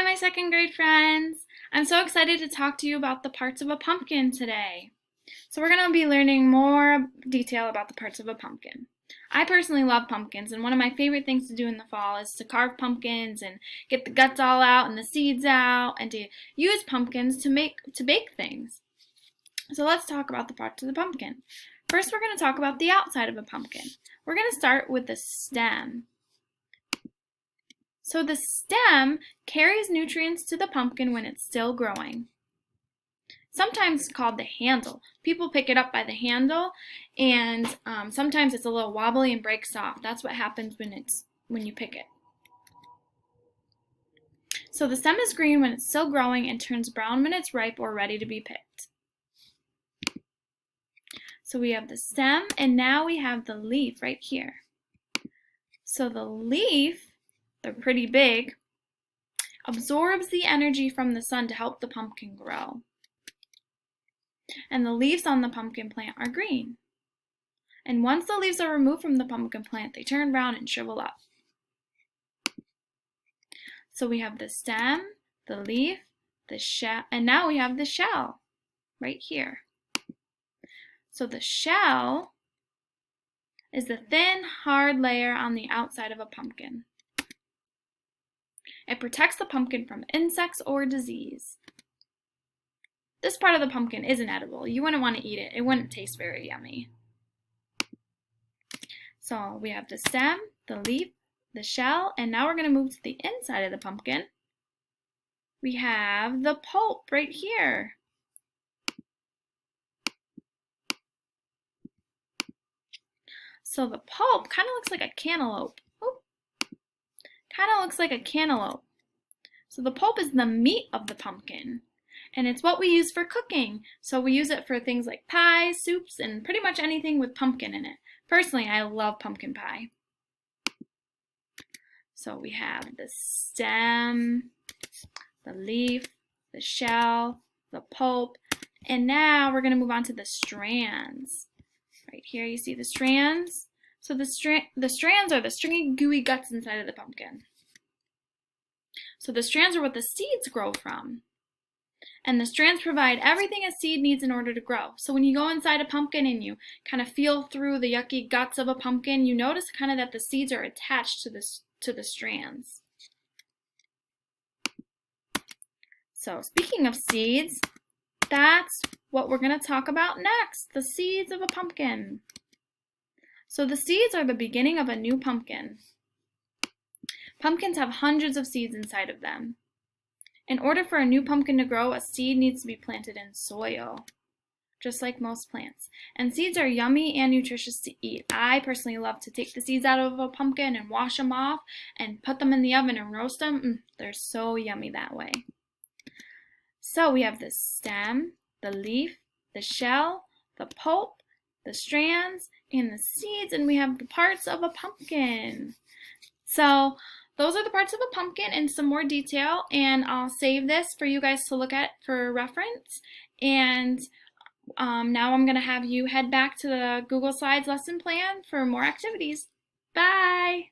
Hi, my second grade friends! I'm so excited to talk to you about the parts of a pumpkin today. So we're going to be learning more detail about the parts of a pumpkin. I personally love pumpkins, and one of my favorite things to do in the fall is to carve pumpkins and get the guts all out and the seeds out, and to use pumpkins to bake things. So let's talk about the parts of the pumpkin. First, we're going to talk about the outside of a pumpkin. We're going to start with the stem. So the stem carries nutrients to the pumpkin when it's still growing. Sometimes called the handle. People pick it up by the handle, and sometimes it's a little wobbly and breaks off. That's what happens when you pick it. So the stem is green when it's still growing and turns brown when it's ripe or ready to be picked. So we have the stem, and now we have the leaf right here. So the leaf, they're pretty big, absorbs the energy from the sun to help the pumpkin grow. And the leaves on the pumpkin plant are green. And once the leaves are removed from the pumpkin plant, they turn brown and shrivel up. So we have the stem, the leaf, the shell, and now we have the shell right here. So the shell is the thin, hard layer on the outside of a pumpkin. It protects the pumpkin from insects or disease. This part of the pumpkin isn't edible. You wouldn't want to eat it. It wouldn't taste very yummy. So we have the stem, the leaf, the shell, and now we're going to move to the inside of the pumpkin. We have the pulp right here. So the pulp kind of looks like a cantaloupe. Kind of looks like a cantaloupe. So the pulp is the meat of the pumpkin, and it's what we use for cooking. So we use it for things like pies, soups, and pretty much anything with pumpkin in it. Personally, I love pumpkin pie. So we have the stem, the leaf, the shell, the pulp, and now we're going to move on to the strands. Right here you see the strands. So the strands are the stringy, gooey guts inside of the pumpkin. So the strands are what the seeds grow from. And the strands provide everything a seed needs in order to grow. So when you go inside a pumpkin and you kind of feel through the yucky guts of a pumpkin, you notice kind of that the seeds are attached to the strands. So speaking of seeds, that's what we're going to talk about next, the seeds of a pumpkin. So the seeds are the beginning of a new pumpkin. Pumpkins have hundreds of seeds inside of them. In order for a new pumpkin to grow, a seed needs to be planted in soil, just like most plants. And seeds are yummy and nutritious to eat. I personally love to take the seeds out of a pumpkin and wash them off and put them in the oven and roast them. They're so yummy that way. So we have the stem, the leaf, the shell, the pulp, the strands, and the seeds, and we have the parts of a pumpkin. So those are the parts of a pumpkin in some more detail, and I'll save this for you guys to look at for reference. And now I'm going to have you head back to the Google Slides lesson plan for more activities. Bye!